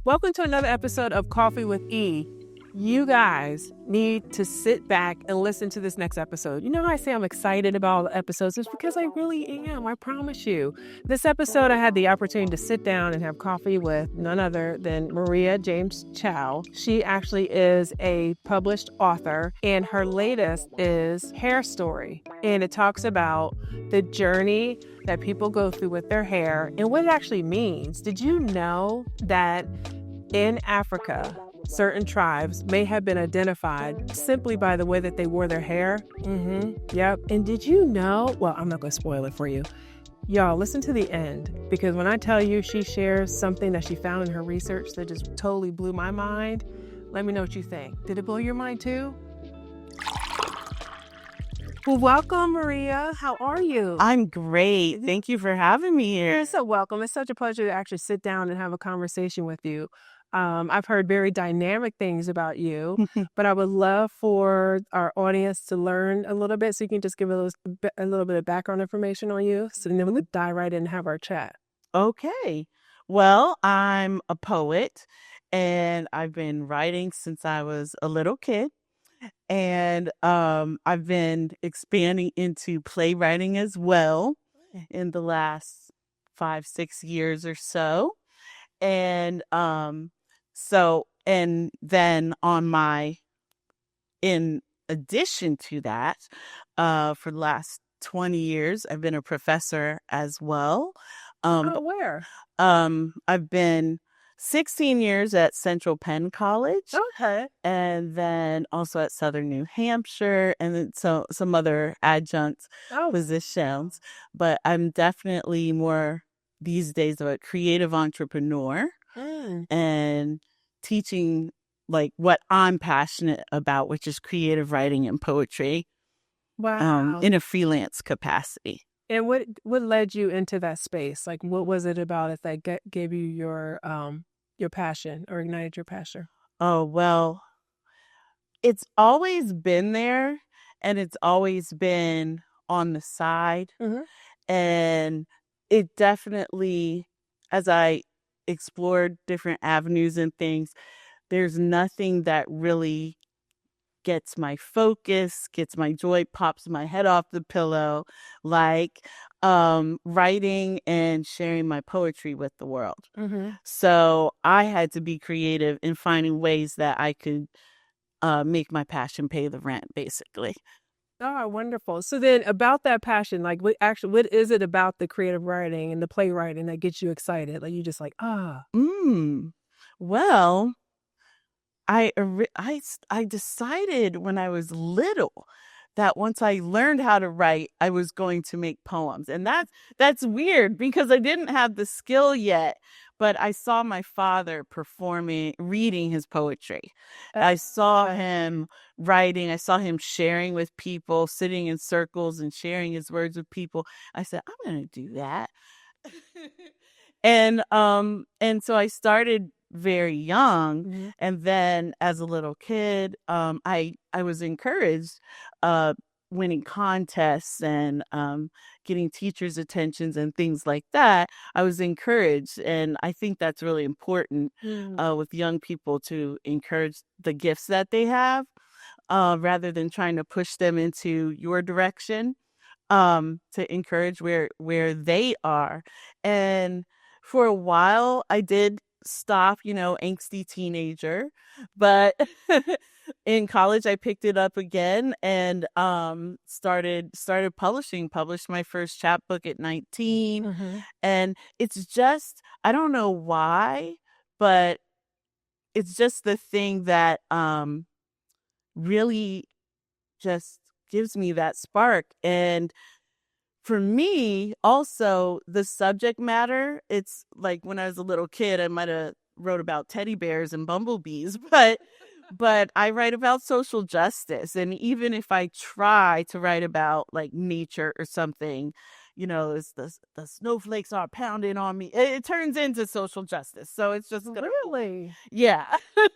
Welcome to another episode of Coffee with E. You guys need to sit back and listen to this next episode. You know how I say I'm excited about all the episodes? It's because I really am, I promise you. This episode, I had the opportunity to sit down and have coffee with none other than Maria James-Thiaw. She actually is a published author, and her latest is Hair Story. And it talks about the journey that people go through with their hair and what it actually means. Did you know that in Africa, certain tribes may have been identified simply by the way that they wore their hair? Yep. And did you know? Well, I'm not going to spoil it for you. Y'all, listen to the end, because when I tell you she shares something that she found in her research that just totally blew my mind, let me know what you think. Did it blow your mind too? Well, welcome, Maria. How are you? I'm great. Thank you for having me here. You're so welcome. It's such a pleasure to actually sit down and have a conversation with you. I've heard very dynamic things about you, but I would love for our audience to learn a little bit. So you can just give a little bit of background information on you. So then we could dive right in and have our chat. Okay. Well, I'm a poet and I've been writing since I was a little kid. And I've been expanding into playwriting as well in the last 5-6 years or so. And and then in addition to that, for the last 20 years, I've been a professor as well. Where? I've been 16 years at Central Penn College. Okay. And then also at Southern New Hampshire, and then some other adjunct positions. But I'm definitely more these days of a creative entrepreneur and teaching like what I'm passionate about, which is creative writing and poetry. Wow. In a freelance capacity. And what led you into that space? Like, what was it about it that gave you your passion or ignited your passion? Oh, well, it's always been there, and it's always been on the side. And it definitely, as I explored different avenues and things, there's nothing that really gets my focus, gets my joy, pops my head off the pillow, like writing and sharing my poetry with the world. So I had to be creative in finding ways that I could make my passion pay the rent, basically. Oh, wonderful. So then about that passion, like what is it about the creative writing and the playwriting that gets you excited? Like you just like, Well, I decided when I was little that once I learned how to write, I was going to make poems. And that's weird because I didn't have the skill yet, but I saw my father reading his poetry. I saw him writing. I saw him sharing with people, sitting in circles and sharing his words with people. I said, I'm going to do that. And so I started very young. And then as a little kid, I was encouraged, winning contests and getting teachers' attentions and things like that. I was encouraged. And I think that's really important with young people, to encourage the gifts that they have rather than trying to push them into your direction, to encourage where they are. And for a while, I did stop, angsty teenager, but in college I picked it up again and started published my first chapbook at 19. And it's just, I don't know why, but it's just the thing that really just gives me that spark. And for me, also, the subject matter, it's like when I was a little kid, I might have wrote about teddy bears and bumblebees, but I write about social justice. And even if I try to write about like nature or something, it's the snowflakes are pounding on me, it turns into social justice. So it's just really, yeah,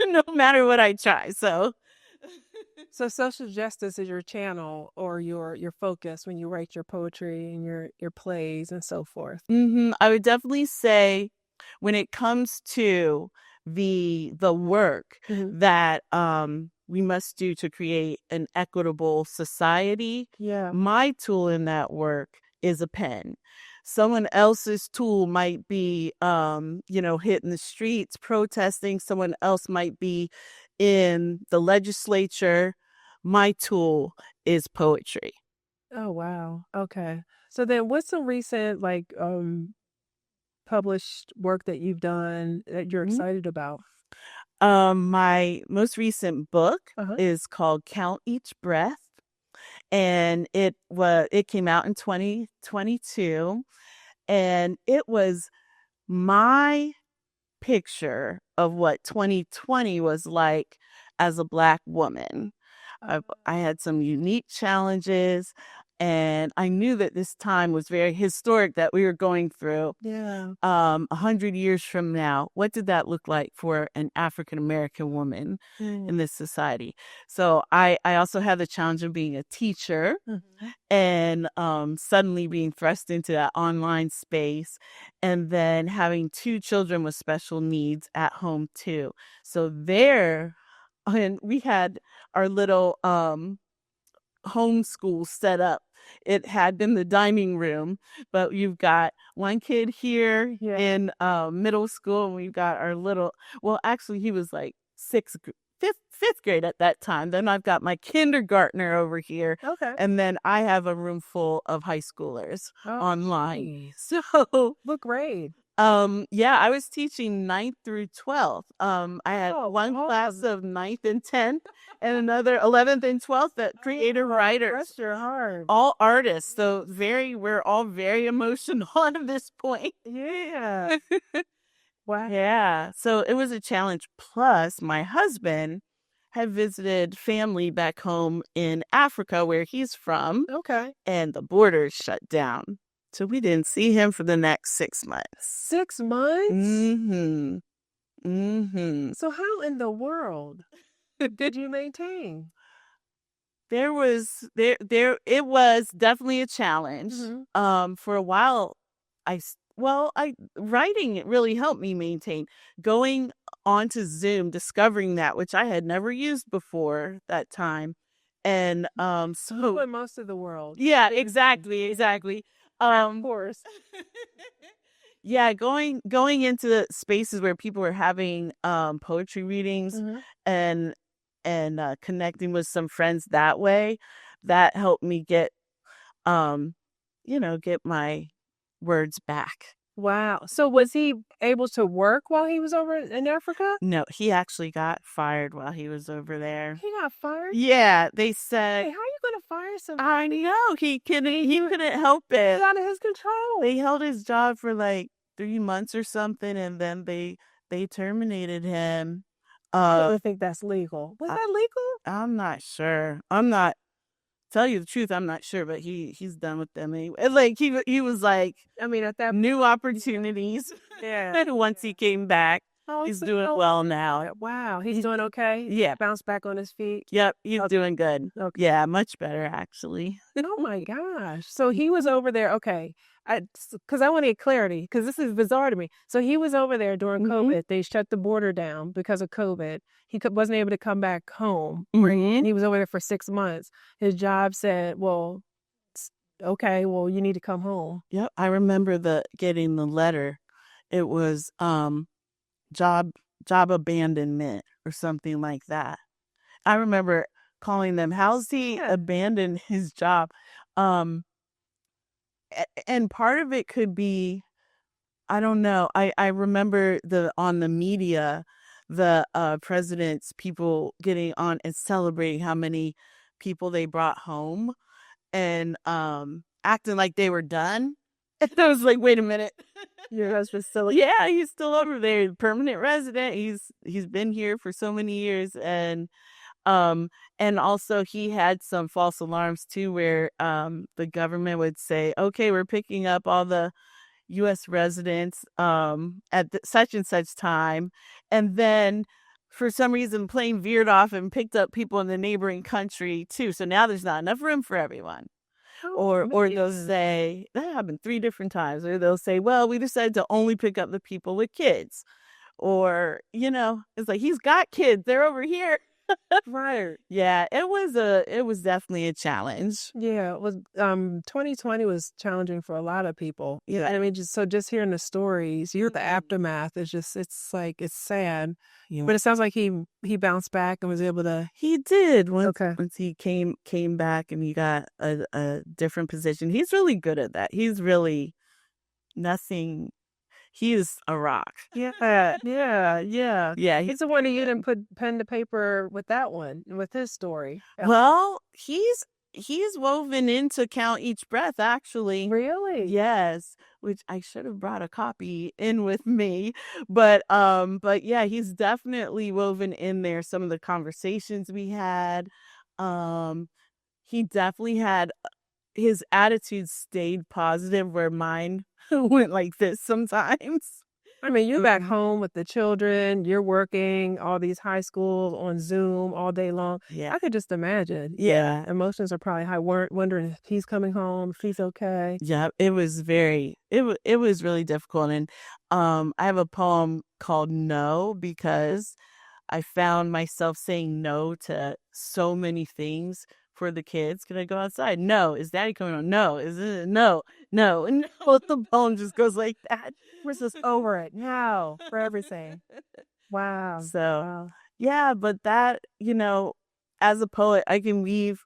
no matter what I try. So social justice is your channel or your focus when you write your poetry and your plays and so forth. I would definitely say when it comes to the work that we must do to create an equitable society. Yeah. My tool in that work is a pen. Someone else's tool might be, hitting the streets, protesting. Someone else might be in the legislature. My tool is poetry. Oh, wow. Okay. So then what's some recent published work that you've done that you're excited about? My most recent book is called Count Each Breath, and it came out in 2022, and it was my picture of what 2020 was like as a Black woman. I had some unique challenges, and I knew that this time was very historic that we were going through. Yeah. 100 years from now, what did that look like for an African American woman in this society? So I also had the challenge of being a teacher and suddenly being thrust into that online space, and then having 2 children with special needs at home too. So there, and we had our little homeschool set up. It had been the dining room, but you've got one kid here in middle school, and we've got our little, well, actually he was like fifth grade at that time. Then I've got my kindergartner over here. Okay. And then I have a room full of high schoolers online. Nice. So what grade? I was teaching 9th through 12th. I had one class of 9th and 10th and another 11th and 12th that creative writers. Bless your heart. All artists. So we're all very emotional at this point. Yeah. Wow. Yeah. So it was a challenge. Plus, my husband had visited family back home in Africa where he's from. Okay. And the borders shut down. So we didn't see him for the next 6 months. 6 months? Mm-hmm. Mm-hmm. So how in the world did you maintain? It was definitely a challenge. For a while, writing it really helped me maintain. Going onto Zoom, discovering that, which I had never used before that time. And so in most of the world. Yeah, exactly. Of course. Yeah, going into the spaces where people were having poetry readings and connecting with some friends that way, that helped me get my words back. Wow. So was he able to work while he was over in Africa? No, he actually got fired while he was over there. He got fired? Yeah, they said. Hey, how are you going to fire somebody? I know, he couldn't help it. It's out of his control. They held his job for like 3 months or something, and then they terminated him. I don't think that's legal. Was that legal? I'm not sure. Tell you the truth, I'm not sure, but he's done with them anyway. Like he was like, I mean, at that new opportunities. Yeah. And once he came back, he's doing well now. Wow, he's doing okay. Yeah, bounced back on his feet. Yep, he's doing good. Okay. Yeah, much better actually. Oh my gosh! So he was over there. Okay, because I want to get clarity because this is bizarre to me. So he was over there during COVID. They shut the border down because of COVID. He wasn't able to come back home. And he was over there for 6 months. His job said, "Well, okay, well you need to come home." Yep, I remember getting the letter. It was job abandonment or something like that. I remember calling them, how's he abandoned his job? And part of it could be, I don't know. I remember on the media, the president's people getting on and celebrating how many people they brought home and acting like they were done. And I was like, wait a minute. Your husband's still Yeah, he's still over there, permanent resident. He's been here for so many years, and also he had some false alarms too, where the government would say, okay, we're picking up all the U.S. residents at such and such time, and then for some reason the plane veered off and picked up people in the neighboring country too. So now there's not enough room for everyone. Or they'll say, that happened 3 different times, or they'll say, well, we decided to only pick up the people with kids. or, it's like, he's got kids, they're over here. Right. Yeah, it was definitely a challenge. Yeah, it was 2020 was challenging for a lot of people. Yeah. I mean, just hearing the stories, the Mhm. aftermath is just it's like it's sad. Yeah. But it sounds like he bounced back and was able to. He did once Okay. once he came back and he got a different position. He's really good at that. He's really nothing. He is a rock. Yeah, yeah, yeah. Yeah. He's the one that you didn't put pen to paper with that one, with his story. Well, he's woven into Count Each Breath, actually. Really? Yes, which I should have brought a copy in with me, but yeah, he's definitely woven in there some of the conversations we had. Um, he definitely had his attitude stayed positive where mine went like this sometimes. I mean, you're back home with the children, you're working, all these high schools on Zoom all day long. Yeah. I could just imagine. Yeah. Emotions are probably high, wondering if he's coming home, if he's okay. Yeah, it was it was really difficult. And I have a poem called No, because I found myself saying no to so many things for the kids. Can I go outside? No. Is daddy coming on? No. Is it no, no, no. The poem just goes like that. We're just over it now for everything. Wow. So Wow. yeah, but that, as a poet, I can weave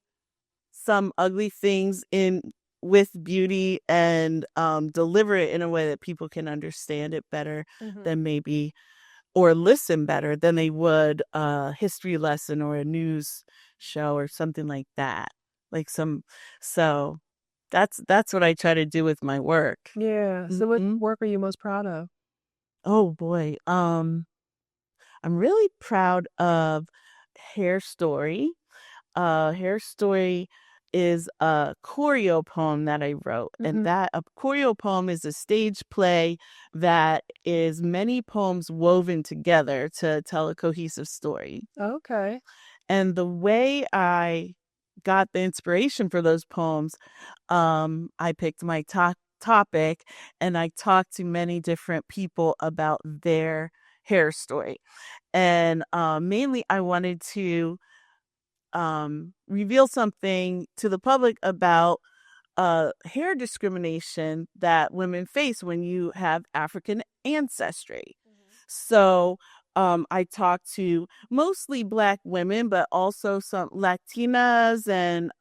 some ugly things in with beauty and deliver it in a way that people can understand it better than maybe, or listen better than they would a history lesson or a news show or something like that. So that's what I try to do with my work. Yeah. So what work are you most proud of? Oh boy. I'm really proud of Hair Story. Hair Story is a choreopoem that I wrote. And that a choreopoem is a stage play that is many poems woven together to tell a cohesive story. Okay. And the way I got the inspiration for those poems, I picked my topic and I talked to many different people about their hair story. And mainly I wanted to reveal something to the public about hair discrimination that women face when you have African ancestry. So I talked to mostly Black women, but also some Latinas, and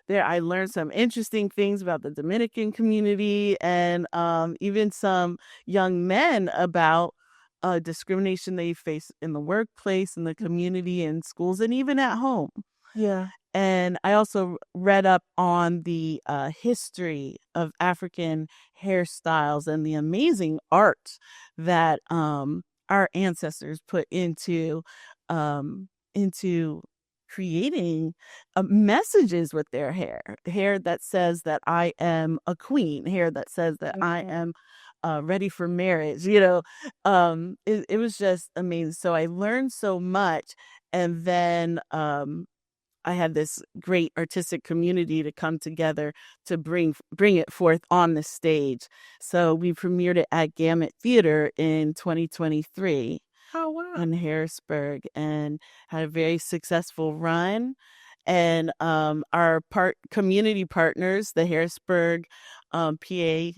there I learned some interesting things about the Dominican community, and even some young men about discrimination they face in the workplace, in the community, in schools, and even at home. Yeah. And I also read up on the history of African hairstyles and the amazing art that our ancestors put into creating messages with their hair that says that I am a queen, hair that says that I am ready for marriage. It was just amazing. So I learned so much, and then I had this great artistic community to come together to bring it forth on the stage. So we premiered it at Gamut Theater in 2023. Oh, wow. In Harrisburg, and had a very successful run. And our community partners, the Harrisburg PA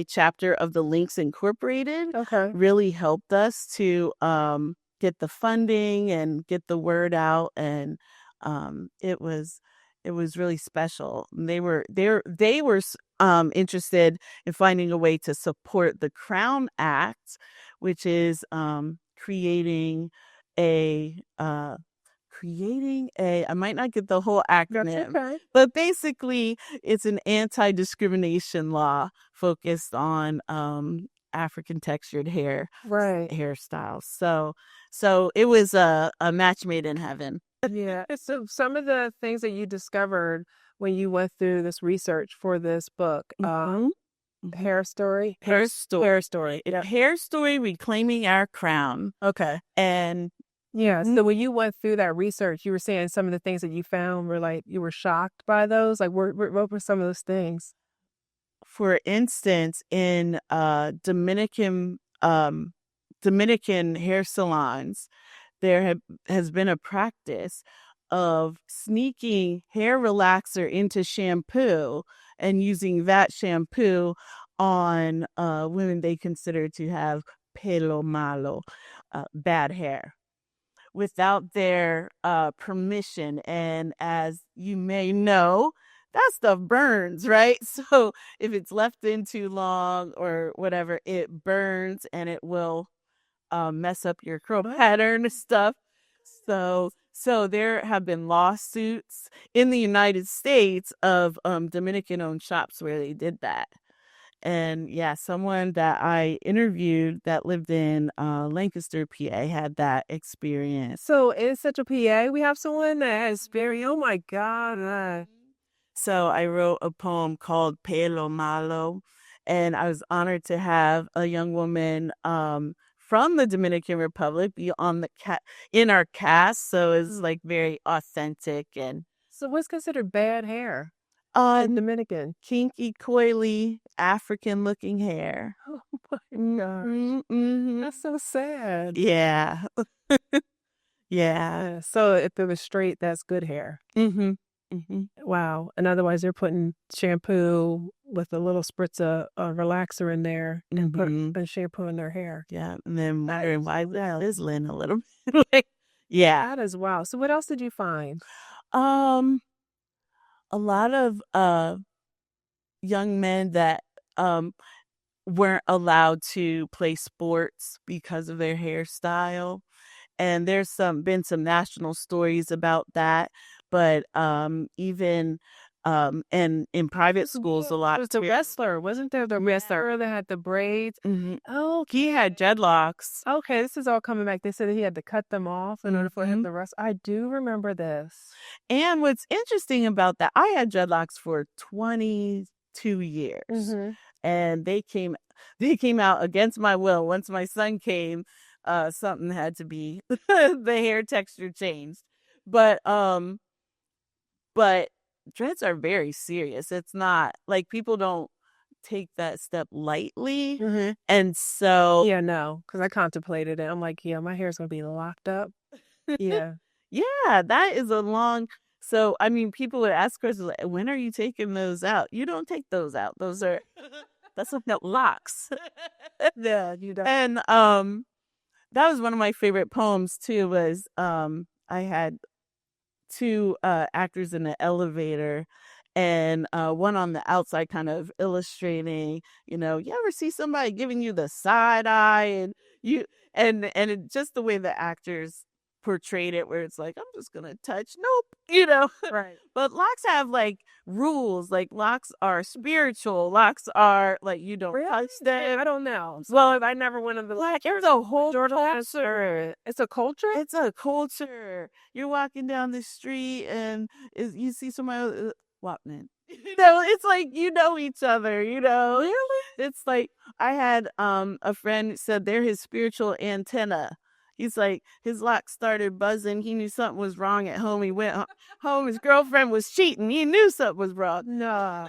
chapter of the Links Incorporated, really helped us to get the funding and get the word out, and it was really special. They were interested in finding a way to support the Crown Act, which is creating a I might not get the whole acronym, but basically it's an anti-discrimination law focused on African textured hairstyles. So it was a match made in heaven. Yeah. So some of the things that you discovered when you went through this research for this book, Hair Story? Hair Story. Hair Story. Yeah. Hair Story, Reclaiming Our Crown. Okay. And yeah, so when you went through that research, you were saying some of the things that you found were like, you were shocked by those? Like, what were some of those things? for instance, in Dominican hair salons, has been a practice of sneaking hair relaxer into shampoo and using that shampoo on women they consider to have pelo malo, bad hair, without their permission. And as you may know, that stuff burns, right? So if it's left in too long or whatever, it burns and it will mess up your curl pattern and stuff. So there have been lawsuits in the United States of Dominican owned shops where they did that. And yeah, someone that I interviewed that lived in Lancaster, PA, had that experience. So in Central PA, we have someone that has very, oh my God. So I wrote a poem called Pelo Malo, and I was honored to have a young woman from the Dominican Republic be on the in our cast. So it's like very authentic. And so what's considered bad hair? Dominican. Kinky, coily, African-looking hair. Oh my God. Mm-hmm. That's so sad. Yeah. Yeah. So if it was straight, that's good hair. Mm-hmm. Mm-hmm. Wow. And otherwise, they're putting shampoo with a little spritz of relaxer in there and put a shampoo in their hair. Yeah. And then wondering why that is Lynn a little bit. Yeah. That is wow. So what else did you find? A lot of young men that weren't allowed to play sports because of their hairstyle. And there's been some national stories about that. But even and in private schools, a lot. It was the wrestler, wasn't there? The wrestler that had the braids. Mm-hmm. Oh, he had dreadlocks. Okay, this is all coming back. They said he had to cut them off in order for him to wrestle. I do remember this. And what's interesting about that, I had dreadlocks for 22 years, and they came out against my will. Once my son came, something had to be the hair texture changed. But dreads are very serious. It's not like people don't take that step lightly. And so yeah, no, because I contemplated it. I'm like, yeah, my hair's gonna be locked up. Yeah. Yeah, that is a long. So I mean, people would ask questions like, when are you taking those out? You don't take those out. That's like locks. Yeah, you don't. And that was one of my favorite poems too, was I had two actors in the elevator, and one on the outside kind of illustrating, you ever see somebody giving you the side eye, and just the way the actors portrayed it, where it's like, I'm just gonna touch, nope, right. But locks have like rules. Like locks are spiritual. Locks are like, you don't touch them. I don't know. Well, I never went in the like. There's a whole culture. It's a culture. It's a culture. You're walking down the street and you see somebody walking. It's like you know each other. Really? It's like I had a friend who said they're his spiritual antenna. He's like, his locks started buzzing. He knew something was wrong at home. He went home. His girlfriend was cheating. He knew something was wrong. No.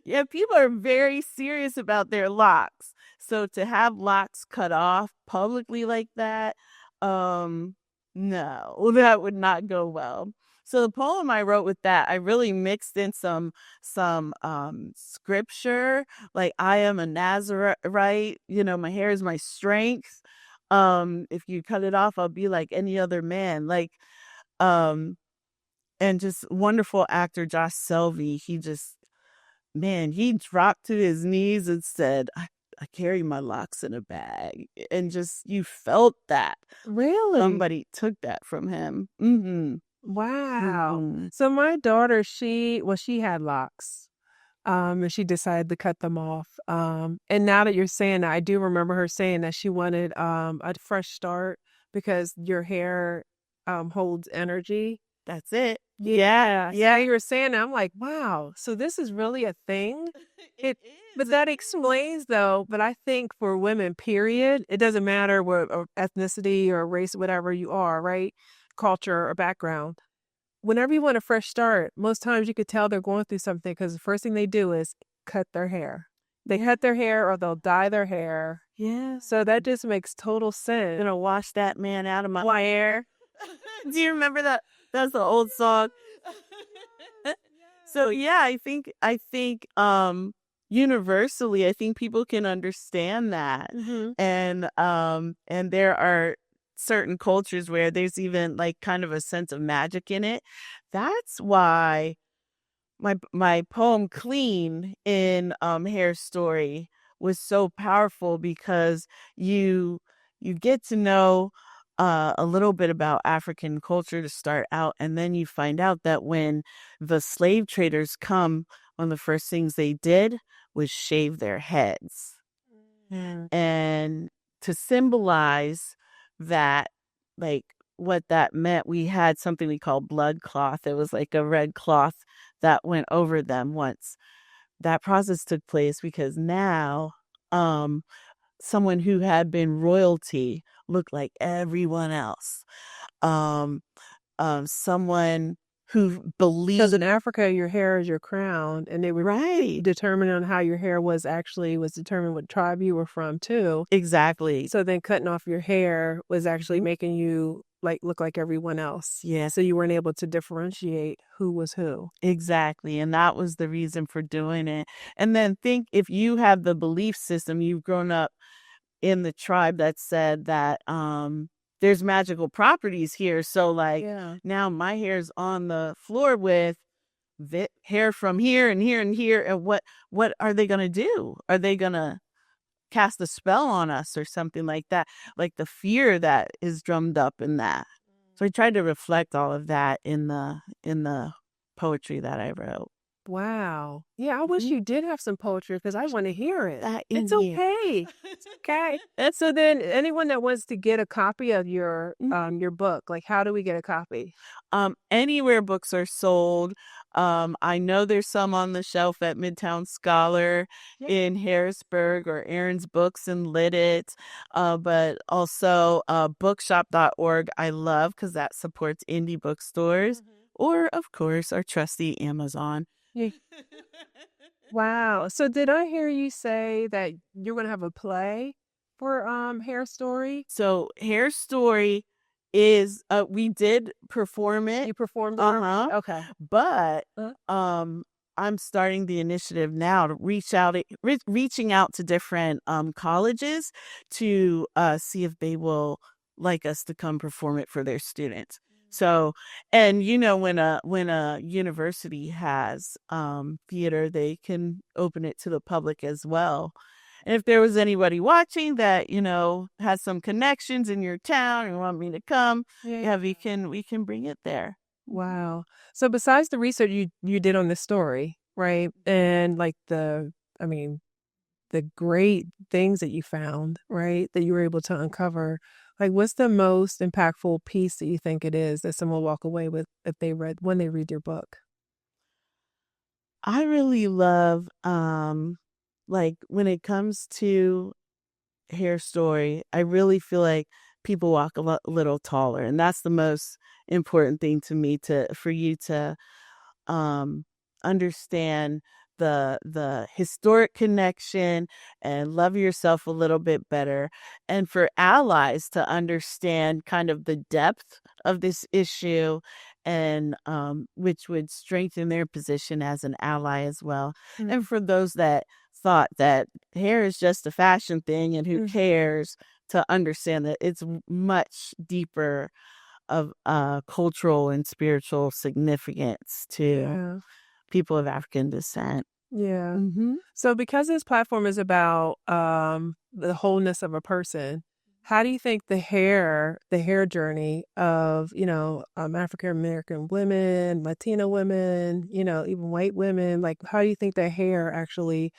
Yeah, people are very serious about their locks. So to have locks cut off publicly like that, no, that would not go well. So the poem I wrote with that, I really mixed in some scripture, like I am a Nazarite, my hair is my strength. If you cut it off, I'll be like any other man. Like, and just wonderful actor Josh Selvey. He dropped to his knees and said, I carry my locks in a bag. And just, you felt that. Really? Somebody took that from him. Mm-hmm. Wow. Mm-hmm. So my daughter, she had locks. And she decided to cut them off. And now that you're saying that, I do remember her saying that she wanted a fresh start because your hair holds energy. That's it. Yeah. Yeah, you were saying that. I'm like, wow. So this is really a thing? It is. But that explains, though, but I think for women, period, it doesn't matter what or ethnicity or race, whatever you are, right? Culture or background. Whenever you want a fresh start, most times you could tell they're going through something because the first thing they do is cut their hair. They cut their hair or they'll dye their hair. Yeah. So that just makes total sense. I'm gonna wash that man out of my hair. Do you remember that? That's the old song. So yeah, I think universally, I think people can understand that. And there are certain cultures where there's even like kind of a sense of magic in it. That's why my poem Clean in Hair Story was so powerful, because you get to know a little bit about African culture to start out, and then you find out that when the slave traders come, one of the first things they did was shave their heads. And to symbolize that, like what that meant, we had something we call blood cloth. It was like a red cloth that went over them once that process took place, because now someone who had been royalty looked like everyone else. Someone who believed, because in Africa, your hair is your crown, and they were determined on how your hair was determined what tribe you were from too. Exactly. So then cutting off your hair was actually making you like look like everyone else. Yeah. So you weren't able to differentiate who was who. Exactly. And that was the reason for doing it. And then think, if you have the belief system, you've grown up in the tribe that said that there's magical properties here. So like now my hair's on the floor with hair from here and here and here. And what are they going to do? Are they going to cast a spell on us or something like that? Like the fear that is drummed up in that. So I tried to reflect all of that in the poetry that I wrote. Wow. Yeah, I wish you did have some poetry, because I want to hear it. It's okay. It's okay. And so then anyone that wants to get a copy of your book, like how do we get a copy? Anywhere books are sold. I know there's some on the shelf at Midtown Scholar in Harrisburg, or Aaron's Books in Lidditz. But also bookshop.org I love, because that supports indie bookstores. Or, of course, our trusty Amazon. Wow. So did I hear you say that you're going to have a play for Hair Story? So Hair Story is we did perform it. You performed it? Okay. But I'm starting the initiative now to reaching out to different colleges to see if they will like us to come perform it for their students. So, and when a university has theater, they can open it to the public as well. And if there was anybody watching that has some connections in your town and want me to come, we can bring it there. Wow. So besides the research you did on this story, right, and like the great things that you found, right, that you were able to uncover, like what's the most impactful piece that you think it is that someone will walk away with when they read your book? I really love like when it comes to Hair Story, I really feel like people walk a little taller, and that's the most important thing to me, for you to understand the historic connection and love yourself a little bit better, and for allies to understand kind of the depth of this issue, and which would strengthen their position as an ally as well. And for those that thought that hair is just a fashion thing and who cares, to understand that it's much deeper of cultural and spiritual significance to people of African descent. Yeah. So because this platform is about the wholeness of a person, how do you think the hair journey of, African American women, Latina women, even white women, like how do you think the hair actually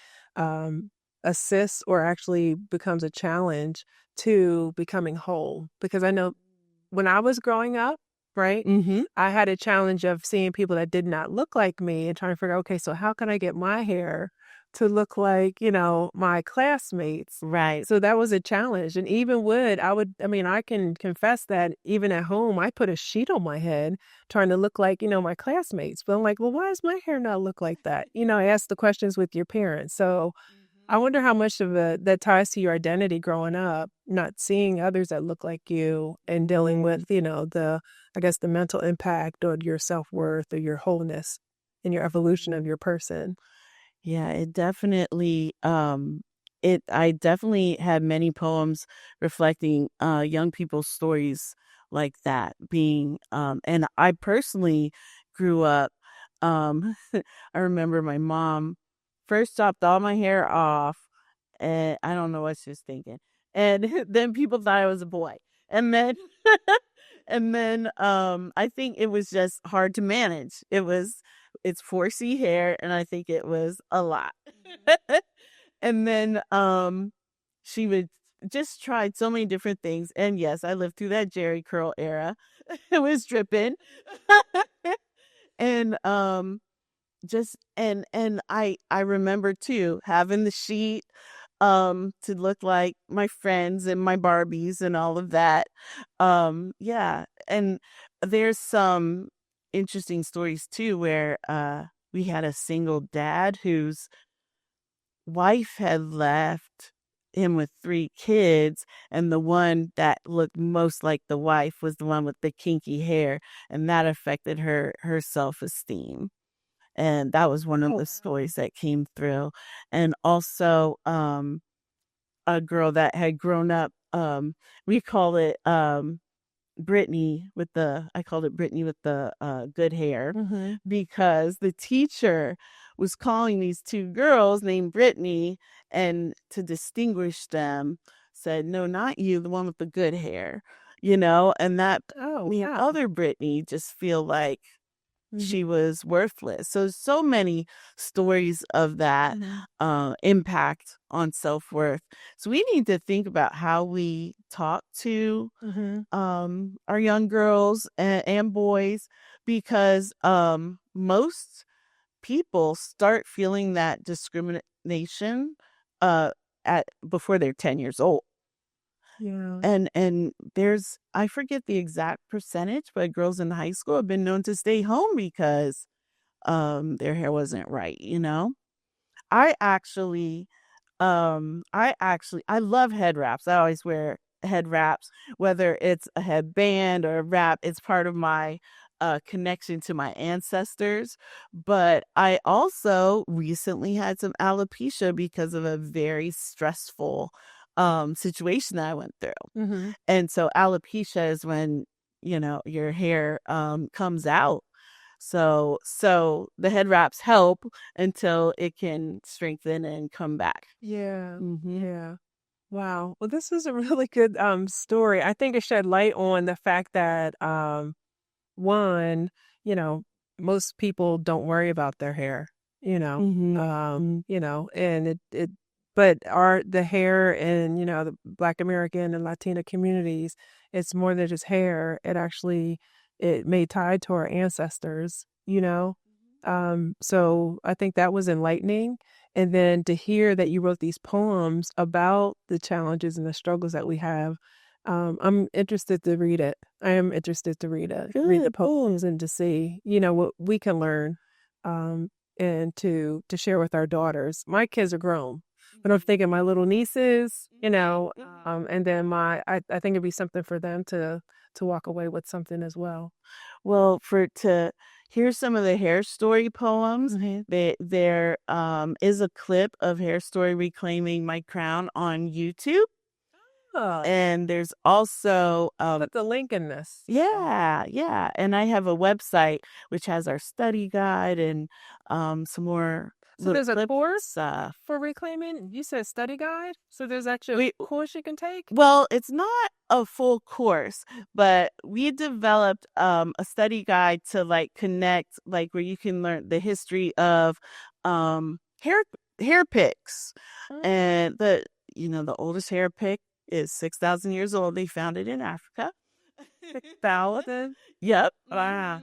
assists or actually becomes a challenge to becoming whole? Because I know when I was growing up, right, I had a challenge of seeing people that did not look like me and trying to figure out, okay, so how can I get my hair to look like, my classmates. Right. So that was a challenge. And even I can confess that even at home, I put a sheet on my head trying to look like, my classmates. But I'm like, well, why does my hair not look like that? Ask the questions with your parents. So I wonder how much of that ties to your identity growing up, not seeing others that look like you and dealing with, I guess the mental impact on your self-worth or your wholeness and your evolution of your person. Yeah, it definitely I definitely had many poems reflecting young people's stories like that being and I personally grew up I remember my mom first chopped all my hair off and I don't know what she was thinking. And then people thought I was a boy. And then and then I think it was just hard to manage. It's 4C hair and I think it was a lot. And then she would just tried so many different things. And yes, I lived through that Jerry curl era. It was dripping. And just and I remember too having the sheet to look like my friends and my Barbies and all of that. Yeah, and there's some interesting stories too where we had a single dad whose wife had left him with 3 kids, and the one that looked most like the wife was the one with the kinky hair, and that affected her self-esteem. And that was one of the stories that came through. And also a girl that had grown up, we call it I called it Brittany with the good hair, because the teacher was calling these 2 girls named Brittany, and to distinguish them said, no, not you, the one with the good hair, and that made other Brittany just feel like she was worthless. So many stories of that impact on self-worth. So we need to think about how we talk to our young girls and boys, because most people start feeling that discrimination at before they're 10 years old. Yeah. And there's, I forget the exact percentage, but girls in high school have been known to stay home because their hair wasn't right, I actually I love head wraps. I always wear head wraps, whether it's a headband or a wrap. It's part of my connection to my ancestors. But I also recently had some alopecia because of a very stressful situation that I went through. And so alopecia is when, your hair comes out. So the head wraps help until it can strengthen and come back. Yeah. Yeah. Wow. Well, this is a really good story. I think it shed light on the fact that one, you know, most people don't worry about their hair, and it but the hair in, the Black American and Latina communities, it's more than just hair. It may tie to our ancestors. So I think that was enlightening. And then to hear that you wrote these poems about the challenges and the struggles that we have, I'm interested to read it. I am interested to read it, read the poems, and to see, what we can learn, and to share with our daughters. My kids are grown, but I'm thinking my little nieces, and then I think it'd be something for them to walk away with something as well. Well, to hear some of the Hair Story poems, there is a clip of Hair Story reclaiming my crown on YouTube. And there's also put the link in this. Yeah. And I have a website which has our study guide and some more. So there's a course for reclaiming? You said study guide? So there's actually a course you can take? Well, it's not a full course, but we developed a study guide to connect, where you can learn the history of hair picks. And the oldest hair pick is 6,000 years old. They found it in Africa. 6,000? Yep. Wow.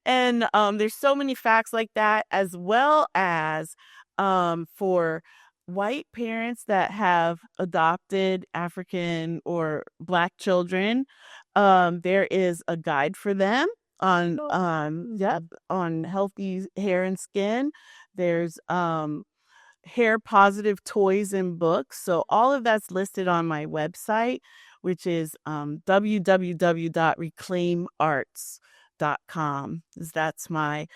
And there's so many facts like that, as well as for white parents that have adopted African or Black children. There is a guide for them on on healthy hair and skin. There's hair positive toys and books. So all of that's listed on my website, which is www.reclaimarts.com. That's my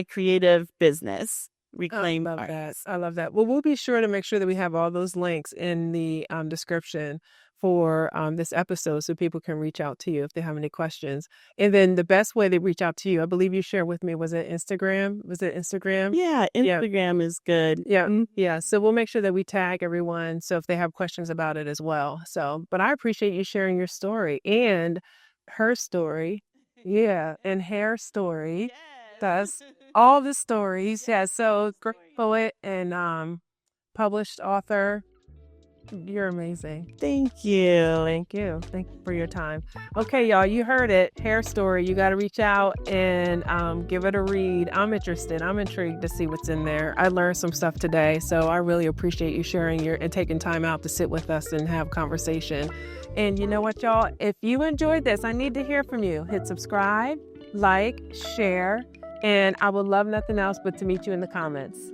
creative business. Reclaim I love Arts. that. I love that. Well, we'll be sure to make sure that we have all those links in the description for this episode so people can reach out to you if they have any questions. And then the best way to reach out to you, I believe you shared with me, was it Instagram? Was it Instagram? Yeah, Instagram is good. Yeah. Yeah. So we'll make sure that we tag everyone. So if they have questions about it as well. So, but I appreciate you sharing your story and her story. Yeah. And hair story. That's all the stories. Yeah. So great poet and published author. You're amazing. Thank you. Thank you. Thank you for your time. Okay, y'all, you heard it. Hair story. You got to reach out and give it a read. I'm interested. I'm intrigued to see what's in there. I learned some stuff today, so I really appreciate you sharing and taking time out to sit with us and have conversation. And you know what, y'all? If you enjoyed this, I need to hear from you. Hit subscribe, like, share, and I would love nothing else but to meet you in the comments.